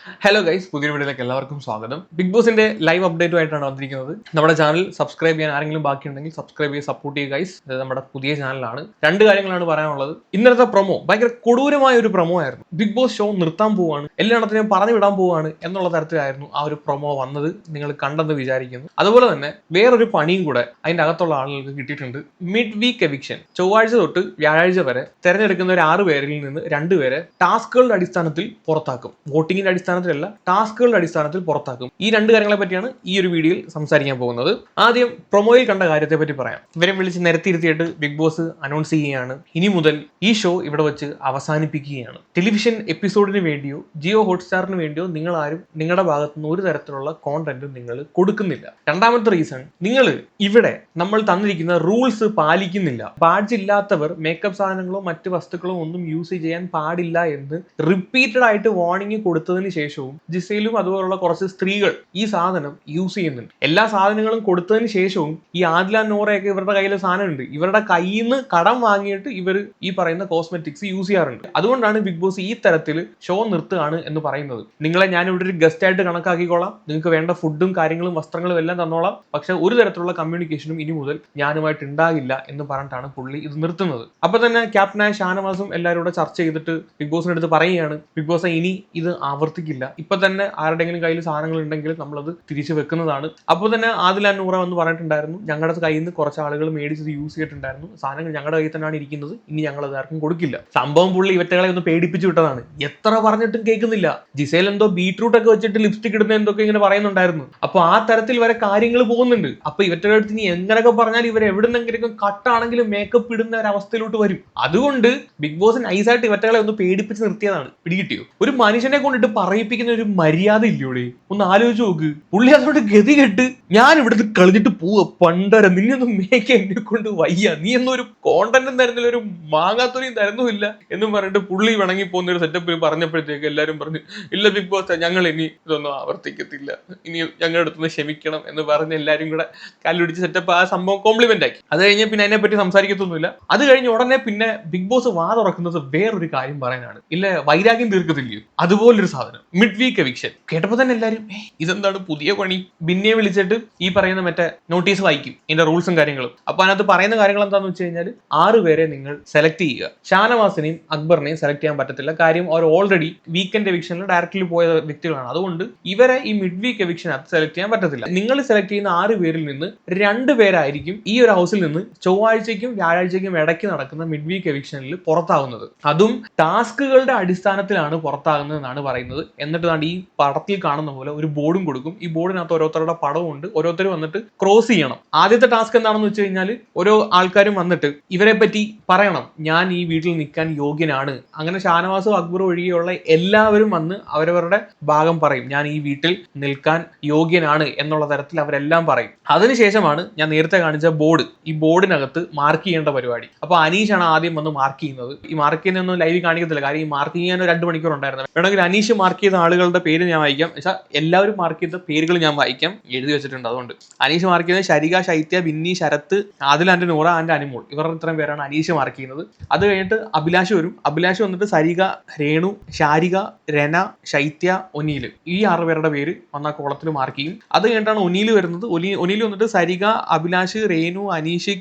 Hello guys, പുതിയ വീഡിയോയിലേക്ക് എല്ലാവർക്കും സ്വാഗതം. ബിഗ് ബോസിന്റെ ലൈവ് അപ്ഡേറ്റുമായിട്ടാണ് വന്നിരിക്കുന്നത്. നമ്മുടെ ചാനൽ സബ്സ്ക്രൈബ് ചെയ്യാൻ ആരെങ്കിലും ബാക്കിയുണ്ടെങ്കിൽ സബ്സ്ക്രൈബ് ചെയ്ത് സപ്പോർട്ട് ചെയ്യുക ഗൈസ്. ഇത് നമ്മുടെ പുതിയ ചാനലാണ്. രണ്ട് കാര്യങ്ങളാണ് പറയാനുള്ളത്. ഇന്നലത്തെ പ്രൊമോ ഭയങ്കര കൊടൂരമായ ഒരു പ്രൊമോ ആയിരുന്നു. ബിഗ് ബോസ് ഷോ നിർത്താൻ പോവാണ്, എല്ലായിടത്തിനെയും പറഞ്ഞു വിടാൻ പോവാണ് എന്നുള്ള തരത്തിലായിരുന്നു ആ ഒരു പ്രൊമോ വന്നത്. നിങ്ങൾ കണ്ടെന്ന് വിചാരിക്കുന്നു. അതുപോലെ തന്നെ വേറൊരു പണിയും കൂടെ അതിന്റെ അകത്തുള്ള ആളുകൾക്ക് കിട്ടിയിട്ടുണ്ട്. Mid week eviction. ചൊവ്വാഴ്ച തൊട്ട് വ്യാഴാഴ്ച വരെ തെരഞ്ഞെടുക്കുന്ന ഒരു 6 പേരിൽ നിന്ന് 2 പേരെ ടാസ്കുകളുടെ അടിസ്ഥാനത്തിൽ പുറത്താക്കും. വോട്ടിങ്ങിന്റെ അടിസ്ഥാനത്തിലല്ല, ടാസ്കുകളുടെ അടിസ്ഥാനത്തിൽ പുറത്താക്കും. ഈ രണ്ട് കാര്യങ്ങളെ പറ്റിയാണ് ഈ ഒരു വീഡിയോയിൽ സംസാരിക്കാൻ പോകുന്നത്. ആദ്യം പ്രൊമോയിൽ കണ്ട കാര്യത്തെ പറ്റി പറയാം. ഇവരെ വിളിച്ച് നിരത്തിയിരുത്തിയിട്ട് ബിഗ് ബോസ് അനൗൺസ് ചെയ്യുകയാണ്, ഇനി മുതൽ ഈ ഷോ ഇവിടെ വെച്ച് അവസാനിപ്പിക്കുകയാണ്. ടെലിവിഷൻ എപ്പിസോഡിന് വേണ്ടിയോ ജിയോ ഹോട്ട്സ്റ്റാറിന് വേണ്ടിയോ നിങ്ങൾ ആരും നിങ്ങളുടെ ഭാഗത്തുനിന്ന് ഒരു തരത്തിലുള്ള കോണ്ടന്റും നിങ്ങൾ കൊടുക്കുന്നില്ല. രണ്ടാമത്തെ റീസൺ, നിങ്ങൾ ഇവിടെ നമ്മൾ തന്നിരിക്കുന്ന റൂൾസ് പാലിക്കുന്നില്ല. ബാഡ്ജ് ഇല്ലാത്തവർ മേക്കപ്പ് സാധനങ്ങളോ മറ്റ് വസ്തുക്കളോ ഒന്നും യൂസ് ചെയ്യാൻ പാടില്ല എന്ന് റിപ്പീറ്റഡ് ആയിട്ട് വാർണിംഗ് കൊടുത്തതിന് ശേഷവും ജിസയിലും അതുപോലുള്ള കുറച്ച് സ്ത്രീകൾ ഈ സാധനം യൂസ് ചെയ്യുന്നുണ്ട്. എല്ലാ സാധനങ്ങളും കൊടുത്തതിന് ശേഷവും ഈ ആദില നോറയൊക്കെ ഇവരുടെ കയ്യിൽ സാധനമുണ്ട്. ഇവരുടെ കയ്യിൽ നിന്ന് കടം വാങ്ങിയിട്ട് ഇവർ ഈ പറയുന്ന കോസ്മെറ്റിക്സ് യൂസ് ചെയ്യാറുണ്ട്. അതുകൊണ്ടാണ് ബിഗ് ബോസ് ഈ തരത്തിൽ ഷോ നിർത്തുകയാണ് എന്ന് പറയുന്നത്. നിങ്ങളെ ഞാൻ ഇവിടെ ഒരു ഗസ്റ്റ് ആയിട്ട് കണക്കാക്കിക്കോളാം, നിങ്ങൾക്ക് വേണ്ട ഫുഡും കാര്യങ്ങളും വസ്ത്രങ്ങളും എല്ലാം തന്നോളാം, പക്ഷെ ഒരു തരത്തിലുള്ള കമ്മ്യൂണിക്കേഷനും ഇനി മുതൽ ഞാനുമായിട്ട് ഉണ്ടാകില്ല എന്ന് പറഞ്ഞിട്ടാണ് പുള്ളി ഇത് നിർത്തുന്നത്. അപ്പൊ തന്നെ ക്യാപ്റ്റനായ ഷാനവാസും എല്ലാവരും കൂടെ ചർച്ച ചെയ്തിട്ട് ബിഗ് ബോസിന്റെ അടുത്ത് പറയുകയാണ്, ബിഗ് ബോസ് ഇനി ഇത് ആവർത്തിക്കില്ല. ഇപ്പൊ തന്നെ ആരുടെങ്കിലും കയ്യിൽ സാധനങ്ങൾ ഉണ്ടെങ്കിൽ നമ്മളത് തിരിച്ചു വെക്കുന്നതാണ്. അപ്പോൾ തന്നെ ആദില നൂറ എന്ന് പറഞ്ഞിട്ടുണ്ടായിരുന്നു, ഞങ്ങളുടെ കയ്യിൽ നിന്ന് കുറച്ച് ആളുകൾ മേടിച്ചത് യൂസ് ചെയ്തിട്ടുണ്ടായിരുന്നു, സാധനങ്ങൾ ഞങ്ങളുടെ കയ്യിൽ തന്നെയാണ് ഇരിക്കുന്നത്, ഇനി ഞങ്ങൾ അത് ആർക്കും കൊടുക്കില്ല. സംഭവം പുള്ളി ഇവറ്റകളെ ഒന്ന് പേടിപ്പിച്ചു വിട്ടതാണ്. എത്ര പറഞ്ഞിട്ടും കേൾക്കുന്നില്ല. ജിസേൽ എന്തോ ബീട്രൂട്ട് ഒക്കെ വെച്ചിട്ട് ലിപ്സ്റ്റിക് ഇടുന്ന എന്തൊക്കെ ഇങ്ങനെ പറയുന്നുണ്ടായിരുന്നു. അപ്പൊ ആ തരത്തിൽ വരെ കാര്യങ്ങൾ പോകുന്നുണ്ട്. അപ്പൊ ഇവറ്റകളുടെ അടുത്ത് ഇനി എങ്ങനെയൊക്കെ പറഞ്ഞാൽ ഇവർ എവിടുന്നെങ്കിലും കട്ടാണെങ്കിലും മേക്കപ്പ് ഇടുന്ന ഒരു അവസ്ഥയിലോട്ട് വരും. അതുകൊണ്ട് ബിഗ് ബോസ് നൈസായിട്ട് ഇവറ്റകളെ ഒന്ന് പേടിപ്പിച്ച് നിർത്തിയതാണ്. പിടികിട്ടിയോ? ഒരു മനുഷ്യനെ കൊണ്ടിട്ട് പറയിപ്പിക്കുന്ന ഒരു മര്യാദ ഇല്ലയോടെ? ഒന്ന് ആലോചിച്ച് നോക്ക്. പുള്ളി അതുകൊണ്ട് ഗതി കെട്ട് ഞാൻ ഇവിടുന്ന് കളഞ്ഞിട്ട് പോവുക, പണ്ടര നിന്നൊന്നും മേക്ക് എന്നെ കൊണ്ട് വയ്യ, നീ എന്നൊരു കോണ്ടന്റും തരുന്നില്ല, ഒരു മാങ്ങാത്തൊലിയും തരുന്നുമില്ല എന്നും പറഞ്ഞിട്ട് പുള്ളി വണങ്ങി പോകുന്ന ഒരു സെറ്റപ്പിൽ പറഞ്ഞപ്പോഴത്തേക്ക് എല്ലാവരും പറഞ്ഞു, ഇല്ല ബിഗ് ബോസ് ഞങ്ങൾ ഇനി ഇതൊന്നും ആവർത്തിക്കത്തില്ല, ഇനി ഞങ്ങളുടെ അടുത്തുനിന്ന് ക്ഷമിക്കണം എന്ന് പറഞ്ഞ് എല്ലാവരും കൂടെ കല്ലുടിച്ച് സെറ്റപ്പ് ആ സംഭവം കോംപ്ലിമെന്റ് ആക്കി. അത് കഴിഞ്ഞ് പിന്നെ അതിനെ പറ്റി സംസാരിക്കത്തൊന്നുമില്ല. അത് കഴിഞ്ഞ് ഉടനെ പിന്നെ ബിഗ് ബോസ് വാ തുറക്കുന്നത് വേറൊരു കാര്യം പറയാനാണ്. ഇല്ല വൈരാഗ്യം തീർക്കത്തില്ലയോ, അതുപോലൊരു സാധനം മിഡ് വീക്ക് എവിക്ഷൻ. കേട്ടപ്പോ തന്നെ എല്ലാവരും ഇതെന്താണ് പുതിയ പണി? ബിന്നിയെ വിളിച്ചിട്ട് ഈ പറയുന്ന മറ്റേ നോട്ടീസ് വായിക്കും, ഇതിന്റെ റൂൾസും കാര്യങ്ങളും. അപ്പൊ അതിനകത്ത് പറയുന്ന കാര്യങ്ങൾ എന്താണെന്ന് വെച്ച് കഴിഞ്ഞാൽ 6 പേരെ നിങ്ങൾ സെലക്ട് ചെയ്യുക. ഷാനവാസിനെയും അക്ബറിനെയും സെലക്ട് ചെയ്യാൻ പറ്റത്തില്ല. കാര്യം അവർ ഓൾറെഡി വീക്കെൻഡ് എവിക്ഷനിൽ ഡയറക്റ്റ്ലി പോയ വ്യക്തികളാണ്. അതുകൊണ്ട് ഇവരെ ഈ മിഡ് വീക്ക് എവിക്ഷനകത്ത് സെലക്ട് ചെയ്യാൻ പറ്റത്തില്ല. നിങ്ങൾ സെലക്ട് ചെയ്യുന്ന 6 പേരിൽ നിന്ന് 2 പേരായിരിക്കും ഈ ഒരു ഹൗസിൽ നിന്ന് ചൊവ്വാഴ്ചയ്ക്കും വ്യാഴാഴ്ചയ്ക്കും ഇടയ്ക്ക് നടക്കുന്ന മിഡ് വീക്ക് എവിക്ഷനിൽ പുറത്താവുന്നത്. അതും ടാസ്കുകളുടെ അടിസ്ഥാനത്തിലാണ് പുറത്താകുന്നത് എന്നാണ് പറയുന്നത്. എന്നിട്ട് ഈ പടത്തിൽ കാണുന്ന പോലെ ഒരു ബോർഡും കൊടുക്കും. ഈ ബോർഡിനകത്ത് ഓരോരുത്തരുടെ പടവും ഉണ്ട്. ഓരോരുത്തർ വന്നിട്ട് ക്രോസ് ചെയ്യണം. ആദ്യത്തെ ടാസ്ക് എന്താണെന്ന് വെച്ച് കഴിഞ്ഞാൽ ഓരോ ആൾക്കാരും വന്നിട്ട് ഇവരെ പറ്റി പറയണം, ഞാൻ ഈ വീട്ടിൽ നിൽക്കാൻ യോഗ്യനാണ്. അങ്ങനെ ഷാനവാസും അക്ബറും ഒഴികെയുള്ള എല്ലാവരും വന്ന് അവരവരുടെ ഭാഗം പറയും, ഞാൻ ഈ വീട്ടിൽ നിൽക്കാൻ യോഗ്യനാണ് എന്നുള്ള തരത്തിൽ അവരെല്ലാം പറയും. അതിനുശേഷമാണ് ഞാൻ നേരത്തെ കാണിച്ച ബോർഡ്, ഈ ബോർഡിനകത്ത് മാർക്ക് ചെയ്യേണ്ട പരിപാടി. അപ്പൊ അനീഷാണ് ആദ്യം വന്ന് മാർക്ക് ചെയ്യുന്നത്. ഈ മാർക്ക് ചെയ്യുന്നൊന്നും ലൈവ് കാണിക്കത്തില്ല, കാര്യം ഈ മാർക്ക് ചെയ്യാൻ 2 മണിക്കൂർ ഉണ്ടായിരുന്നു. വേണമെങ്കിൽ അനീഷ് മാർക്ക് ചെയ്ത ആളുകളുടെ പേര് ഞാൻ വായിക്കാം. പക്ഷേ എല്ലാവരും മാർക്ക് ചെയ്ത പേരുകൾ ഞാൻ വായിക്കാം, എഴുതി വെച്ചിട്ടുണ്ട്. അതുകൊണ്ട് അനീഷ് മാർക്ക് ചെയ്യുന്നത് ശരിക, ശൈത്യ, ബിന്നി, ശരത്ത്, ആദിൽ ആൻഡ് നൂറ ആൻഡ് അനിമോൾ, ഇവരുടെ ഇത്രയും പേരാണ് അനീഷ് മാർക്ക് ചെയ്യുന്നത്. അത് കഴിഞ്ഞിട്ട് അഭിലാഷ് വരും. അഭിലാഷ് വന്നിട്ട് സരിക, രേണു, ശാരിക, രന, ശൈത്യ, ഒനീൽ, ഈ 6 പേരുടെ പേര് വന്ന കോളത്തിൽ മാർക്ക് ചെയ്യും. അത് കഴിഞ്ഞിട്ടാണ് ഒനീൽ വരുന്നത്. ഒനീൽ വന്നിട്ട് സരിക, അഭിലാഷ്, രേണു, അനീഷ്,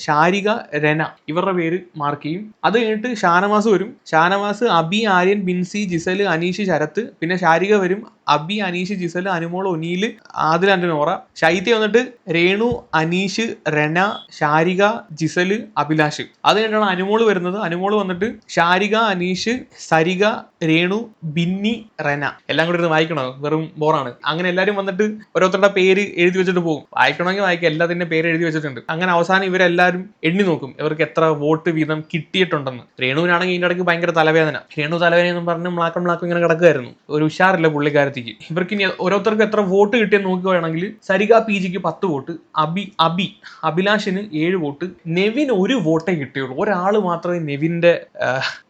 ശാരിക, രന ഇവരുടെ പേര് മാർക്ക് ചെയ്യും. അത് കഴിഞ്ഞിട്ട് ഷാനവാസ് വരും. ഷാനവാസ്, അബി, ആര്യൻ, ബിൻസി, ജിസൽ, അനീഷ്, ശരത്ത്, പിന്നെ ശാരിക വരും. അബി, അനീഷ്, ജിസൽ, അനുമോൾ, ഒനീൽ, ആദിൽ ആൻഡ് നോറ. ശൈത്യ വന്നിട്ട് രേണു, അനീഷ്, രന, ശാരിക, ജിസൽ, അഭിലാഷ്. അത് കഴിഞ്ഞിട്ടാണ് അനുമോൾ വരുന്നത്. അനുമോൾ വന്നിട്ട് ശാരിക, അനീഷ്, സരിക, രേണു, ബിന്നി, റന. എല്ലാം കൂടി ഇരുന്ന് വായിക്കണോ? വെറും ബോറാണ്. അങ്ങനെ എല്ലാവരും വന്നിട്ട് ഓരോരുത്തരുടെ പേര് എഴുതി വെച്ചിട്ട് പോകും. വായിക്കണമെങ്കിൽ വായിക്കാം, എല്ലാത്തിന്റെ പേര് എഴുതി വെച്ചിട്ടുണ്ട്. അങ്ങനെ അവസാനം ഇവരെല്ലാവരും എണ്ണി നോക്കും ഇവർക്ക് എത്ര വോട്ട് വീതം കിട്ടിയിട്ടുണ്ടെന്ന്. രേണുവിനാണെങ്കിൽ ഇതിന്റെ ഇടയ്ക്ക് ഭയങ്കര തലവേദന. രേണു തലവേദന എന്നും പറഞ്ഞ് മ്ലാക്കം ഇങ്ങനെ കിടക്കുമായിരുന്നു. ഒരു ഉഷാറില്ല പുള്ളിക്കാരത്തിക്ക്. ഇവർക്ക് ഇനി ഓരോരുത്തർക്ക് എത്ര വോട്ട് കിട്ടിയെന്ന് നോക്കുകയാണെങ്കിൽ സരിക PGക്ക് 10 വോട്ട്, അഭിലാഷിന് 7 വോട്ട്, നെവിൻ 1 വോട്ടേ കിട്ടിയുള്ളൂ. ഒരാൾ മാത്രമേ നെവിന്റെ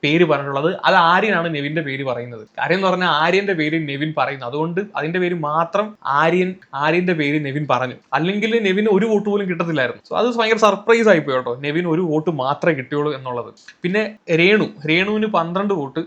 പേര് പറഞ്ഞിട്ടുള്ളത്. അത് ആര്യനാണ് നെവിന്റെ പേര് പറയുന്നത്. കാര്യം എന്ന് പറഞ്ഞാൽ ആര്യന്റെ പേര് നെവിൻ പറയുന്നു. അതുകൊണ്ട് അതിന്റെ പേര് മാത്രം ആര്യന്റെ പേര് നെവിൻ പറഞ്ഞു. അല്ലെങ്കിൽ നെവിന് 1 വോട്ട് പോലും കിട്ടത്തില്ലായിരുന്നു. സോ അത് ഭയങ്കര സർപ്രൈസ് ആയിപ്പോയി കേട്ടോ, നെവിൻ 1 വോട്ട് മാത്രമേ കിട്ടിയുള്ളൂ എന്നുള്ളത്. പിന്നെ രേണുവിന് 12 വോട്ട്,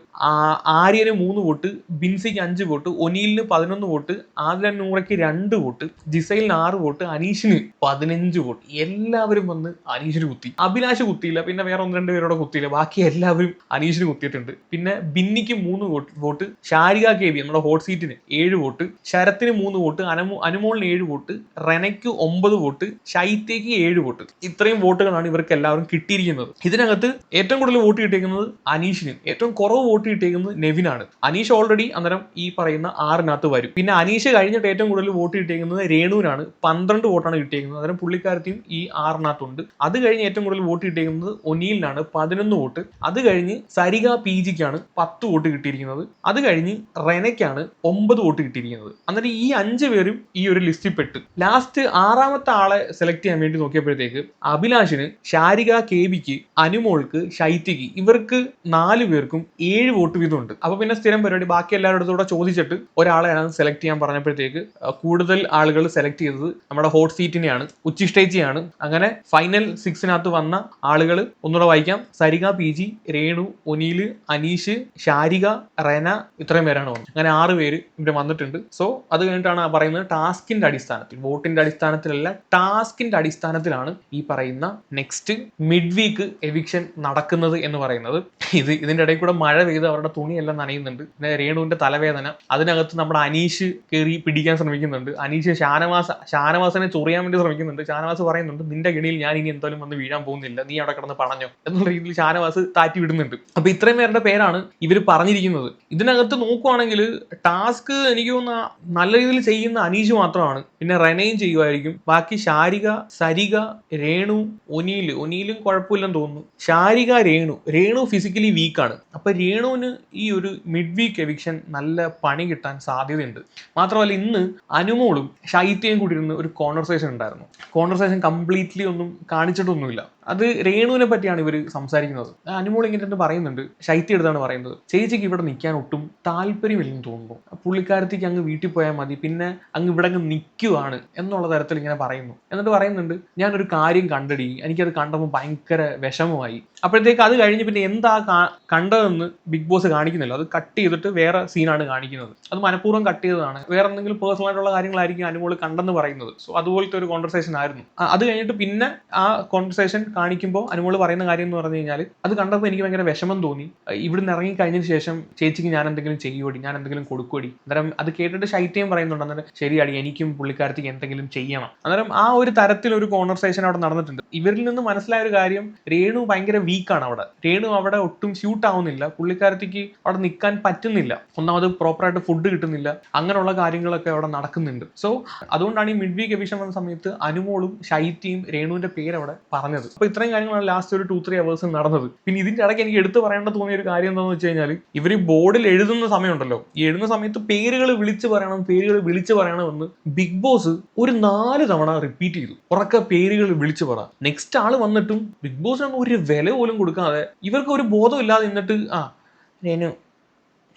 ആര്യന് 3 വോട്ട് വോട്ട്, ബിൻസിക്ക് 5 വോട്ട്, ഒനീലിന് 11 വോട്ട്, ആദില നൂറയ്ക്ക് 2 വോട്ട്, ജിസൈലിന് 6 വോട്ട്, അനീഷിന് 15 വോട്ട്. എല്ലാവരും വന്ന് അനീഷിന് കുത്തി. അഭിലാഷ് കുത്തിയില്ല, പിന്നെ വേറെ 1-2 പേരോടെ കുത്തിയില്ല, ബാക്കി എല്ലാവരും അനീഷിന് കുത്തിയിട്ടുണ്ട്. പിന്നെ ബിന്നിക്ക് 3 വോട്ട്, ഷാരിക കെ ബി നമ്മുടെ ഹോട്ട് സീറ്റിന് 7 വോട്ട്, ശരത്തിന് 3 വോട്ട്, അനുമോളിന് 7 വോട്ട്, റെനയ്ക്ക് 9 വോട്ട്, ഷൈത്തേക്ക് 7 വോട്ട്. ഇത്രയും വോട്ടുകളാണ് ഇവർക്ക് എല്ലാവരും കിട്ടിയിരിക്കുന്നത്. ഇതിനകത്ത് ഏറ്റവും കൂടുതൽ വോട്ട് കിട്ടിയിരിക്കുന്നത് അനീഷിന്, ഏറ്റവും കുറവ് വോട്ട് കിട്ടിയിരിക്കുന്നത് നെവിനാണ്. അനീഷ് ഓൾറെഡി അന്നേരം ഈ പറയുന്ന 6-നകത്ത് വരും. പിന്നെ അനീഷ് കഴിഞ്ഞിട്ട് ഏറ്റവും കൂടുതൽ വോട്ട് കിട്ടിയിരിക്കുന്നത് രേണുവിനാണ്, 12 വോട്ടാണ് കിട്ടിയിരിക്കുന്നത്. അന്നേരം പുള്ളിക്കാരത്തെയും ഈ 6-നകത്തുണ്ട്. അത് കഴിഞ്ഞ് ഏറ്റവും കൂടുതൽ വോട്ട് കിട്ടിയിരിക്കുന്നത് ഒനീലിനാണ്, 11 വോട്ട്. അത് കഴിഞ്ഞ് സരിക PGക്കാണ് 10 വോട്ട് കിട്ടിയിരിക്കുന്നത്. അത് കഴിഞ്ഞ് റെനയ്ക്കാണ് 9 വോട്ട് കിട്ടിയിരിക്കുന്നത്. അന്നേരം ഈ 5 പേരും ഈ ഒരു ലിസ്റ്റിൽ പെട്ട്. ലാസ്റ്റ് 6-മത്തെ ആളെ സെലക്ട് ചെയ്യാൻ വേണ്ടി നോക്കിയപ്പോഴത്തേക്ക് അഭിലാഷിന്, ഷാരിക KBക്ക്, അനുമോൾക്ക്, ഷൈത്യക്ക്, ഇവർക്ക് 4 പേർക്കും 7 വോട്ട് വീതം ഉണ്ട്. അപ്പൊ പിന്നെ സ്ഥിരം പരിപാടി ബാക്കി എല്ലാവരുടെ കൂടെ ചോദിച്ചിട്ട് ഒരാളെ സെലക്ട് ചെയ്യാൻ പറഞ്ഞപ്പോഴത്തേക്ക് കൂടുതൽ ആളുകൾ സെലക്ട് ചെയ്തത് നമ്മുടെ ഹോട്ട് സീറ്റിനെയാണ്, ഉച്ചിഷ്ടേച്ചിയാണ്. അങ്ങനെ ഫൈനൽ 6-നകത്ത് വന്ന ആളുകൾ ഒന്നുകൂടെ വായിക്കാം. സരിക PG, രേണു, ഒനീല്, അനീഷ്, ഷാരിക, റെന, ഇത്രയും പേരാണ് വന്നത്. അങ്ങനെ 6 പേര് ഇവിടെ വന്നിട്ടുണ്ട്. സോ അത് കഴിഞ്ഞിട്ടാണ് പറയുന്നത് ടാസ്കിന്റെ അടിസ്ഥാനത്തിൽ, വോട്ടിന്റെ അടിസ്ഥാനത്തിലല്ല, ടാസ്കിന്റെ അടിസ്ഥാനത്തിലാണ് ഈ പറയുന്ന നെക്സ്റ്റ് മിഡ് വീക്ക് എവിക്ഷൻ നടക്കുന്നത് എന്ന് പറയുന്നത്. ഇതിന്റെ ഇടയിൽ കൂടെ മഴ പെയ്ത് അവരുടെ തുണിയെല്ലാം നനയുന്നുണ്ട്. പിന്നെ രേണുവിന്റെ തലവേദന, അതിനകത്ത് നമ്മുടെ അനീഷ് കയറി പിടിക്കാൻ ശ്രമിക്കുന്നുണ്ട്. അനീഷ് ഷാനവാസിനെ ചൊറിയാൻ വേണ്ടി ശ്രമിക്കുന്നുണ്ട്. ഷാനവാസ് പറയുന്നുണ്ട്, നിന്റെ ഗണിയിൽ ഞാൻ ഇനി എന്തായാലും വന്ന് വീഴാൻ പോകുന്നില്ല, നീ അവിടെ കിടന്ന് പറഞ്ഞോ എന്നുള്ള രീതിയിൽ ഷാനവാസ് താറ്റി വിടുന്നുണ്ട്. അപ്പൊ ഇത്രയും പേരുടെ പേരാണ് ഇവർ പറഞ്ഞിരിക്കുന്നത്. ഇതിനകത്ത് നോക്കുവാണെങ്കിൽ ടാസ്ക് എനിക്ക് തോന്നുന്ന നല്ല രീതിയിൽ ചെയ്യുന്ന അനീഷ് മാത്രമാണ്. പിന്നെ റെനയും ചെയ്യുമായിരിക്കും. ബാക്കി ഷാരിക, സരിക, രേണു, ഒനീലും കുഴപ്പമില്ലെന്ന് തോന്നുന്നു. ഷാരിക, രേണു ഫിസിക്കലി വീക്കാണ്. അപ്പൊ രേണുവിന് ഈ ഒരു മിഡ് വീക്ക് എവിക്ഷൻ നല്ല പണി കിട്ടാൻ സാധ്യതയുണ്ട്. മാത്രമല്ല ഇന്ന് അനുമോളും ഷൈത്യയും കൂടി ഇരുന്ന് ഒരു കോൺവെർസേഷൻ ഉണ്ടായിരുന്നു. കോൺവെർസേഷൻ കംപ്ലീറ്റ്ലി ഒന്നും കാണിച്ചിട്ടൊന്നുമില്ല. അത് രേണുവിനെ പറ്റിയാണ് ഇവർ സംസാരിക്കുന്നത്. അനുമോൾ ഇങ്ങനെ പറയുന്നുണ്ട്, ശൈത്യ എടുത്താണ് പറയുന്നത്, ചേച്ചിക്ക് ഇവിടെ നിൽക്കാൻ ഒട്ടും താല്പര്യമില്ലെന്ന് തോന്നുന്നു, പുള്ളിക്കാരത്തേക്ക് അങ്ങ് വീട്ടിൽ പോയാൽ മതി, പിന്നെ അങ്ങ് ഇവിടെ അങ്ങ് നിൽക്കുവാണ് എന്നുള്ള തരത്തിൽ ഇങ്ങനെ പറയുന്നു. എന്നിട്ട് പറയുന്നുണ്ട്, ഞാനൊരു കാര്യം കണ്ടടി, എനിക്കത് കണ്ടപ്പോൾ ഭയങ്കര വിഷമമായി. അപ്പോഴത്തേക്ക് അത് കഴിഞ്ഞ് പിന്നെ എന്താ കണ്ടതെന്ന് ബിഗ് ബോസ് കാണിക്കുന്നില്ല. അത് കട്ട് ചെയ്തിട്ട് വേറെ സീനാണ് കാണിക്കുന്നത്. അത് മനഃപൂർവ്വം കട്ട് ചെയ്തതാണ്. വേറെ എന്തെങ്കിലും പേഴ്സണൽ ആയിട്ടുള്ള കാര്യങ്ങളായിരിക്കും അനുമോൾ കണ്ടെന്ന് പറയുന്നത്. സോ അതുപോലത്തെ ഒരു കോൺവെർസേഷൻ ആയിരുന്നു. അത് കഴിഞ്ഞിട്ട് പിന്നെ ആ കോൺവെർസേഷൻ കാണിക്കുമ്പോൾ അനുമോൾ പറയുന്ന കാര്യം എന്ന് പറഞ്ഞു കഴിഞ്ഞാൽ, അത് കണ്ടപ്പോൾ എനിക്ക് ഭയങ്കര വിഷമം തോന്നി, ഇവിടുന്ന് ഇറങ്ങി കഴിഞ്ഞതിന് ശേഷം ചേച്ചിക്ക് ഞാൻ എന്തെങ്കിലും ചെയ്യുവടി, ഞാൻ എന്തെങ്കിലും കൊടുക്കുവടി. അന്നേരം അത് കേട്ടിട്ട് ശൈത്യം പറയുന്നുണ്ട്, അന്നേരം ശരിയാടി, എനിക്കും പുള്ളിക്കാരത്തേക്ക് എന്തെങ്കിലും ചെയ്യണം. അന്നേരം ആ ഒരു തരത്തിലൊരു കോൺവെർസേഷൻ അവിടെ നടന്നിട്ടുണ്ട്. ഇവരിൽ നിന്ന് മനസ്സിലായ ഒരു കാര്യം, രേണു ഭയങ്കര വീക്കാണ് അവിടെ. രേണു അവിടെ ഒട്ടും സ്യൂട്ട് ആവുന്നില്ല, പുള്ളിക്കാരത്തേക്ക് അവിടെ നിൽക്കാൻ പറ്റുന്നില്ല. ഒന്നാമത് പ്രോപ്പറായിട്ട് ഫുഡ് കിട്ടുന്നില്ല, അങ്ങനെയുള്ള കാര്യങ്ങളൊക്കെ അവിടെ നടക്കുന്നുണ്ട്. സോ അതുകൊണ്ടാണ് ഈ മിഡ് വീക്ക് എവിക്ഷൻ വന്ന സമയത്ത് അനുമോളും ഷൈത്യയും രേണുവിന്റെ പേര് അവിടെ പറഞ്ഞത്. അപ്പൊ ഇത്രയും കാര്യങ്ങളാണ് ലാസ്റ്റ് ഒരു 2-3 അവേഴ്സ് നടന്നത്. പിന്നെ ഇതിന്റെ ഇടയ്ക്ക് എനിക്ക് എടുത്തു പറയേണ്ട തോന്നിയ ഒരു കാര്യം എന്താണെന്ന് വെച്ച് കഴിഞ്ഞാൽ, ഇവർ ബോർഡിൽ എഴുതുന്ന സമയമുണ്ടല്ലോ, ഈ എഴുതുന്ന സമയത്ത് പേരുകൾ വിളിച്ചു പറയണമെന്ന് ബിഗ് ബോസ് ഒരു 4 തവണ റിപ്പീറ്റ് ചെയ്തു. ഉറക്കെ പേരുകൾ വിളിച്ചു പറ. നെക്സ്റ്റ് ആള് വന്നിട്ടും ബിഗ് ബോസിനൊന്നും ഒരു വില പോലും കൊടുക്കാതെ, ഇവർക്ക് ഒരു ബോധം ഇല്ലാതെ നിന്നിട്ട് രേണു,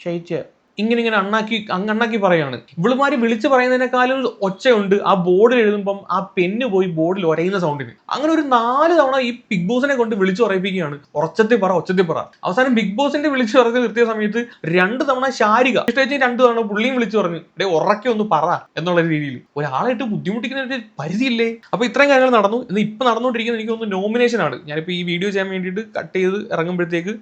ശൈത്യ ഇങ്ങനെ അണ്ണാക്കി പറയാണ്. ഇവളുമാര് വിളിച്ചു പറയുന്നതിനേക്കാളും ഒച്ചയുണ്ട് ആ ബോർഡിൽ എഴുതുമ്പം ആ പെണ്ണ് പോയി ബോർഡിൽ ഒരയുന്ന സൗണ്ടിന്. അങ്ങനെ ഒരു 4 തവണ ഈ ബിഗ് ബോസിനെ കൊണ്ട് വിളിച്ചു പറയിപ്പിക്കുകയാണ്, ഒച്ചത്തിൽ പറ. അവസാനം ബിഗ് ബോസിന്റെ വിളിച്ചു പറഞ്ഞ് നിർത്തിയ സമയത്ത് 2 തവണ ഷാരിക, 2 തവണ പുള്ളിയും വിളിച്ചു പറഞ്ഞു, ഉറക്കെ ഒന്ന് പറ എന്നുള്ള രീതിയിൽ. ഒരാളെ ഇട്ട് ബുദ്ധിമുട്ടിക്കുന്ന ഒരു പരിധിയില്ലേ. അപ്പൊ ഇത്രയും കാര്യങ്ങൾ നടന്നു. ഇപ്പൊ നടന്നുകൊണ്ടിരിക്കുന്നത് എനിക്ക് തോന്നുന്നു നോമിനേഷൻ ആണ്. ഞാനിപ്പോ ഈ വീഡിയോ ചെയ്യാൻ വേണ്ടിയിട്ട് കട്ട് ചെയ്ത് ഇറങ്ങുമ്പോഴത്തേക്ക്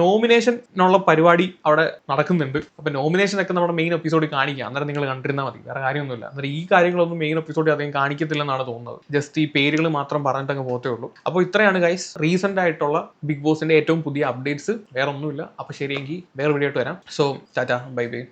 നോമിനേഷനുള്ള പരിപാടി അവിടെ നടക്കുന്നുണ്ട്. അപ്പൊ നോമിനേഷൻ ഒക്കെ നമ്മുടെ മെയിൻ എപ്പിസോഡിൽ കാണിക്കാം, അന്നേരം നിങ്ങൾ കണ്ടിരുന്നാൽ മതി, വേറെ കാര്യമൊന്നുമില്ല. അന്നേരം ഈ കാര്യങ്ങളൊന്നും മെയിൻ എപ്പിസോഡിൽ അധികം കാണിക്കത്തില്ലെന്നാണ് തോന്നുന്നത്. ജസ്റ്റ് ഈ പേരുകൾ മാത്രം പറഞ്ഞിട്ടങ്ങ് പോകത്തേ ഉള്ളൂ. അപ്പോൾ ഇത്രയാണ് ഗൈസ് റീസെന്റ് ആയിട്ടുള്ള ബിഗ് ബോസിന്റെ ഏറ്റവും പുതിയ അപ്ഡേറ്റ്സ്. വേറെ ഒന്നുമില്ല. അപ്പൊ ശരിയെങ്കിൽ വേറെ വീഡിയോ ആയിട്ട് വരാം. So Tata, bye bye.